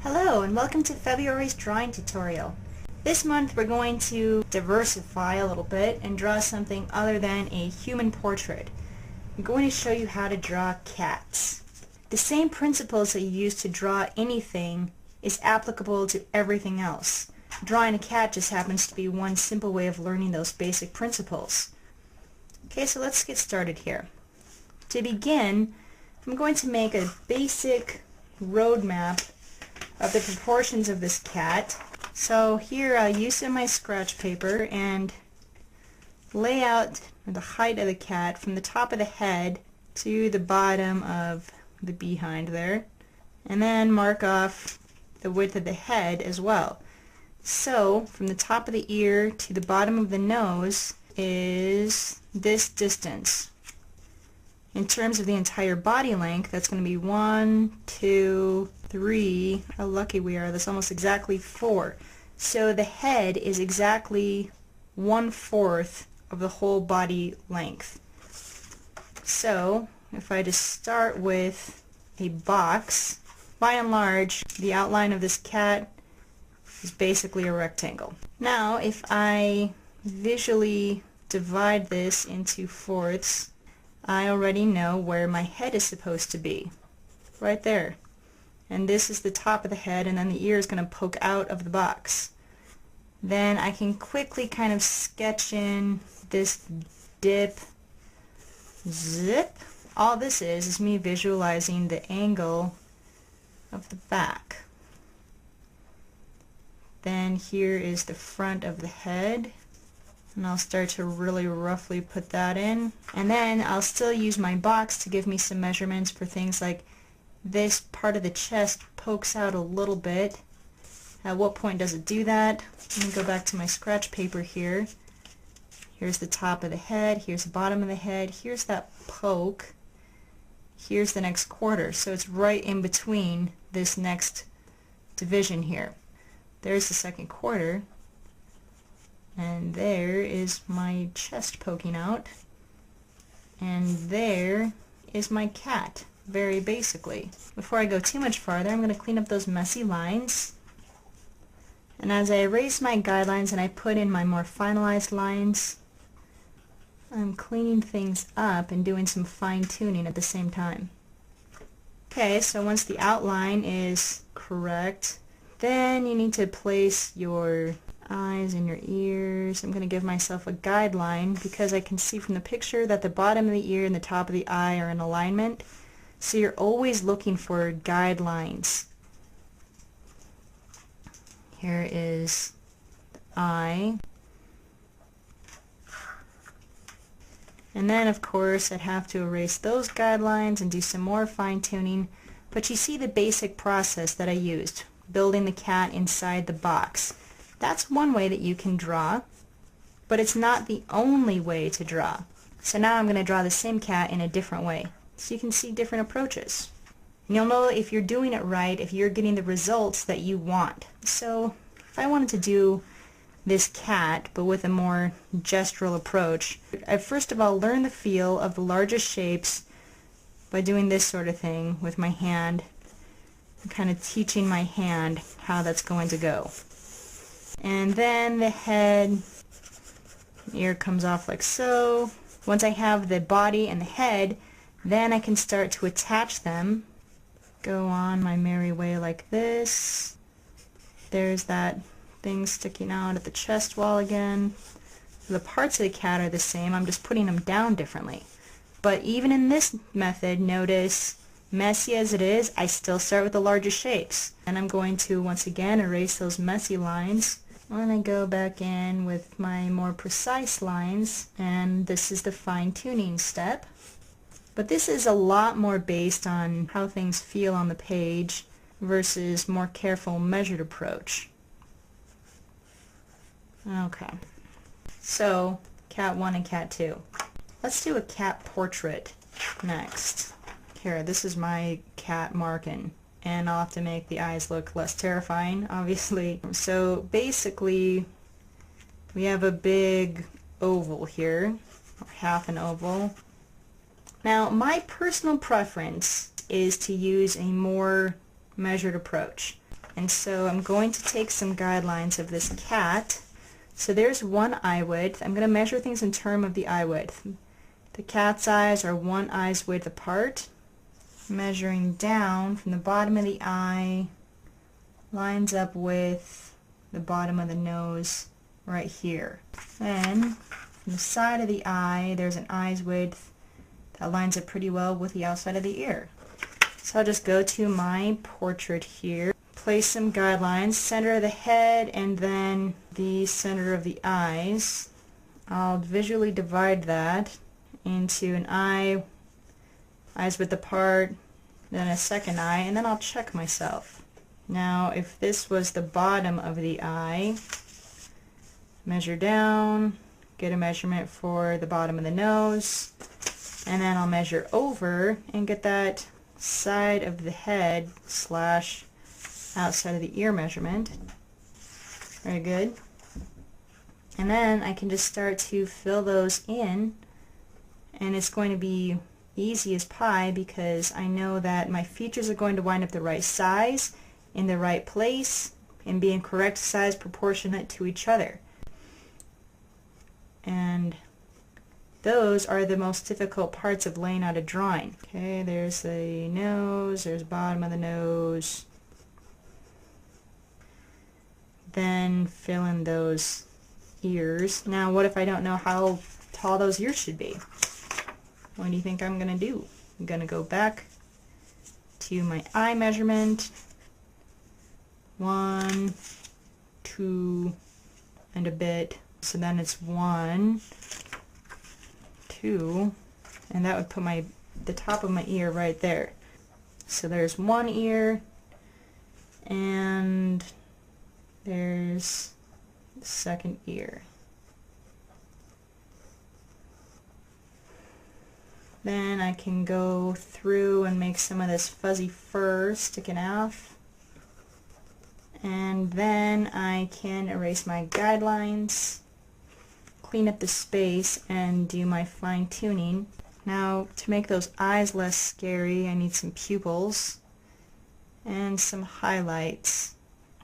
Hello and welcome to February's drawing tutorial. This month we're going to diversify a little bit and draw something other than a human portrait. I'm going to show you how to draw cats. The same principles that you use to draw anything is applicable to everything else. Drawing a cat just happens to be one simple way of learning those basic principles. Okay, so let's get started here. To begin, I'm going to make a basic roadmap of the proportions of this cat. So here I'll use my scratch paper and lay out the height of the cat from the top of the head to the bottom of the behind there, and then mark off the width of the head as well. So from the top of the ear to the bottom of the nose is this distance. In terms of the entire body length, that's going to be 1, 2, 3, how lucky we are, that's almost exactly 4. So the head is exactly 1/4 of the whole body length. So if I just start with a box, by and large the outline of this cat is basically a rectangle. Now if I visually divide this into fourths, I already know where my head is supposed to be, right there. And this is the top of the head, and then the ear is going to poke out of the box. Then I can quickly kind of sketch in this dip, zip. All this is me visualizing the angle of the back. Then here is the front of the head, and I'll start to really roughly put that in. And then I'll still use my box to give me some measurements for things like this part of the chest pokes out a little bit. At what point does it do that? Let me go back to my scratch paper here. Here's the top of the head, here's the bottom of the head, here's that poke, here's the next quarter. So it's right in between this next division here. There's the second quarter. And there is my chest poking out, and there is my cat, very basically. Before I go too much farther, I'm going to clean up those messy lines. And as I erase my guidelines and I put in my more finalized lines, I'm cleaning things up and doing some fine-tuning at the same time. Okay, so once the outline is correct, then you need to place your eyes and your ears. I'm going to give myself a guideline because I can see from the picture that the bottom of the ear and the top of the eye are in alignment. So you're always looking for guidelines. Here is the eye. And then of course I'd have to erase those guidelines and do some more fine-tuning. But you see the basic process that I used, building the cat inside the box. That's one way that you can draw, but it's not the only way to draw. So now I'm going to draw the same cat in a different way, so you can see different approaches. And you'll know if you're doing it right, if you're getting the results that you want. So if I wanted to do this cat, but with a more gestural approach, I first of all learn the feel of the largest shapes by doing this sort of thing with my hand, and kind of teaching my hand how that's going to go. And then the head, ear comes off like so. Once I have the body and the head, then I can start to attach them. Go on my merry way like this. There's that thing sticking out at the chest wall again. The parts of the cat are the same, I'm just putting them down differently. But even in this method, notice, messy as it is, I still start with the largest shapes. And I'm going to once again erase those messy lines. I'm going to go back in with my more precise lines, and this is the fine-tuning step. But this is a lot more based on how things feel on the page versus more careful, measured approach. Okay, so cat 1 and cat 2. Let's do a cat portrait next. Here, this is my cat Markin. And I'll have to make the eyes look less terrifying, obviously. So basically, we have a big oval here, or half an oval. Now, my personal preference is to use a more measured approach. And so I'm going to take some guidelines of this cat. So there's one eye width. I'm going to measure things in terms of the eye width. The cat's eyes are one eye's width apart. Measuring down from the bottom of the eye lines up with the bottom of the nose right here. Then from the side of the eye there's an eye's width that lines up pretty well with the outside of the ear. So I'll just go to my portrait here, place some guidelines, center of the head and then the center of the eyes. I'll visually divide that into an eye, eyes width apart, then a second eye, and then I'll check myself. Now if this was the bottom of the eye, measure down, get a measurement for the bottom of the nose, and then I'll measure over and get that side of the head slash outside of the ear measurement. Very good. And then I can just start to fill those in, and it's going to be easy as pie because I know that my features are going to wind up the right size, in the right place, and be in correct size proportionate to each other. And those are the most difficult parts of laying out a drawing. Okay, there's the nose, there's the bottom of the nose. Then fill in those ears. Now what if I don't know how tall those ears should be? What do you think I'm going to do? I'm going to go back to my eye measurement. 1, 2, and a bit. So then it's 1, 2, and that would put the top of my ear right there. So there's one ear, and there's the second ear. Then I can go through and make some of this fuzzy fur sticking off. And then I can erase my guidelines, clean up the space, and do my fine tuning. Now to make those eyes less scary, I need some pupils and some highlights.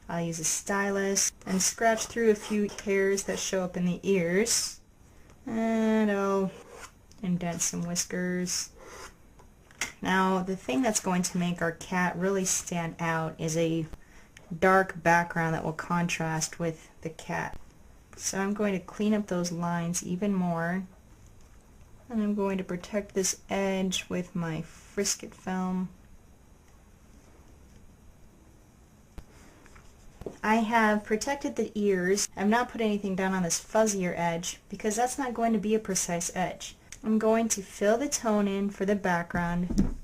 I'll use a stylus and scratch through a few hairs that show up in the ears. And I'll indent some whiskers. Now the thing that's going to make our cat really stand out is a dark background that will contrast with the cat. So I'm going to clean up those lines even more, and I'm going to protect this edge with my Frisket film. I have protected the ears. I've not put anything down on this fuzzier edge because that's not going to be a precise edge. I'm going to fill the tone in for the background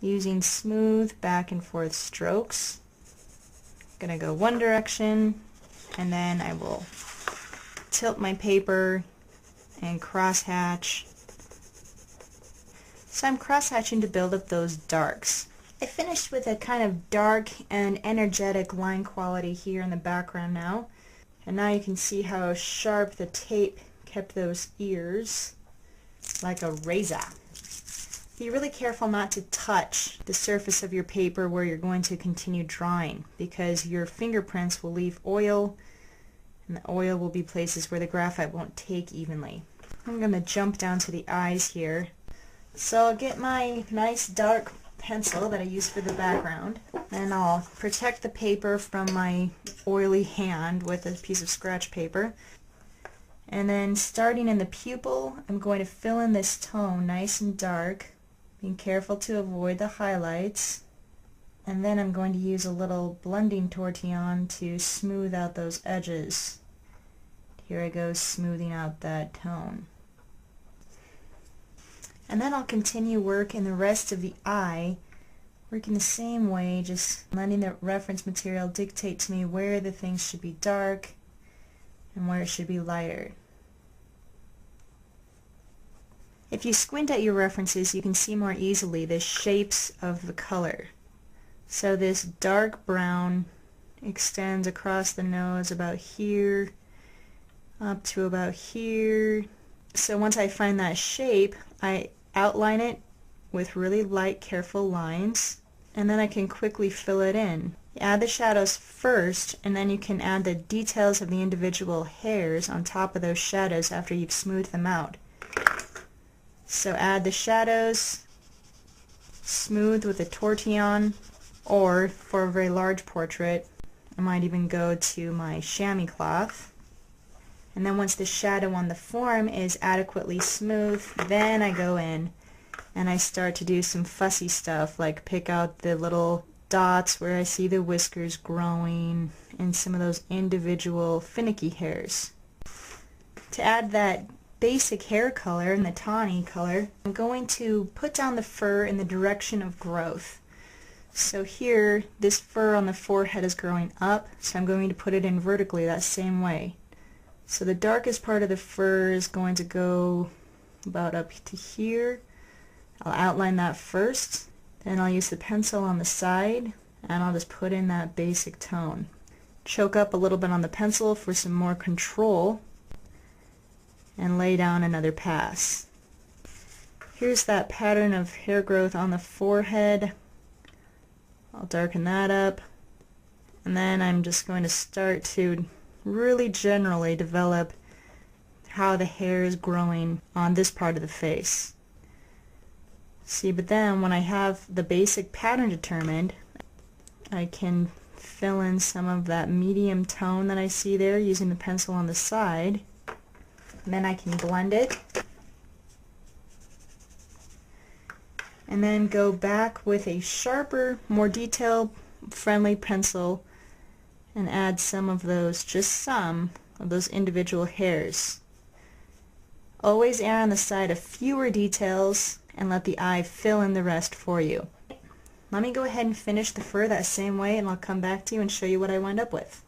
using smooth back and forth strokes. I'm going to go one direction, and then I will tilt my paper and crosshatch. So I'm crosshatching to build up those darks. I finished with a kind of dark and energetic line quality here in the background now. And now you can see how sharp the tape kept those ears, like a razor. Be really careful not to touch the surface of your paper where you're going to continue drawing, because your fingerprints will leave oil, and the oil will be places where the graphite won't take evenly. I'm going to jump down to the eyes here. So I'll get my nice dark pencil that I use for the background, and I'll protect the paper from my oily hand with a piece of scratch paper. And then starting in the pupil, I'm going to fill in this tone nice and dark, being careful to avoid the highlights. And then I'm going to use a little blending tortillon to smooth out those edges. Here I go, smoothing out that tone. And then I'll continue work in the rest of the eye, working the same way, just letting the reference material dictate to me where the things should be dark and where it should be lighter. If you squint at your references, you can see more easily the shapes of the color. So this dark brown extends across the nose about here, up to about here. So once I find that shape, I outline it with really light, careful lines, and then I can quickly fill it in. Add the shadows first, and then you can add the details of the individual hairs on top of those shadows after you've smoothed them out. So add the shadows, smooth with a tortillon, or for a very large portrait, I might even go to my chamois cloth. And then once the shadow on the form is adequately smooth, then I go in and I start to do some fussy stuff, like pick out the little dots where I see the whiskers growing and some of those individual finicky hairs. To add that basic hair color and the tawny color, I'm going to put down the fur in the direction of growth. So here, this fur on the forehead is growing up, so I'm going to put it in vertically that same way. So the darkest part of the fur is going to go about up to here. I'll outline that first, then I'll use the pencil on the side, and I'll just put in that basic tone. Choke up a little bit on the pencil for some more control, and lay down another pass. Here's that pattern of hair growth on the forehead. I'll darken that up, and then I'm just going to start to really generally develop how the hair is growing on this part of the face. See, but then when I have the basic pattern determined, I can fill in some of that medium tone that I see there using the pencil on the side. And then I can blend it, and then go back with a sharper, more detail-friendly pencil and add some of those, just some of those individual hairs. Always err on the side of fewer details and let the eye fill in the rest for you. Let me go ahead and finish the fur that same way, and I'll come back to you and show you what I wind up with.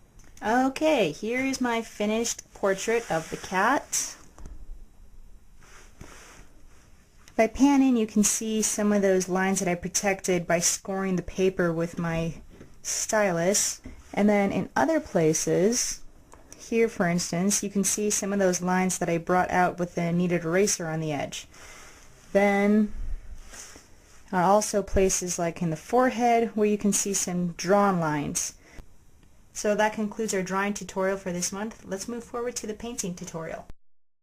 Okay, here is my finished portrait of the cat. If I pan in, you can see some of those lines that I protected by scoring the paper with my stylus. And then in other places, here for instance, you can see some of those lines that I brought out with the kneaded eraser on the edge. Then also places like in the forehead where you can see some drawn lines. So that concludes our drawing tutorial for this month. Let's move forward to the painting tutorial.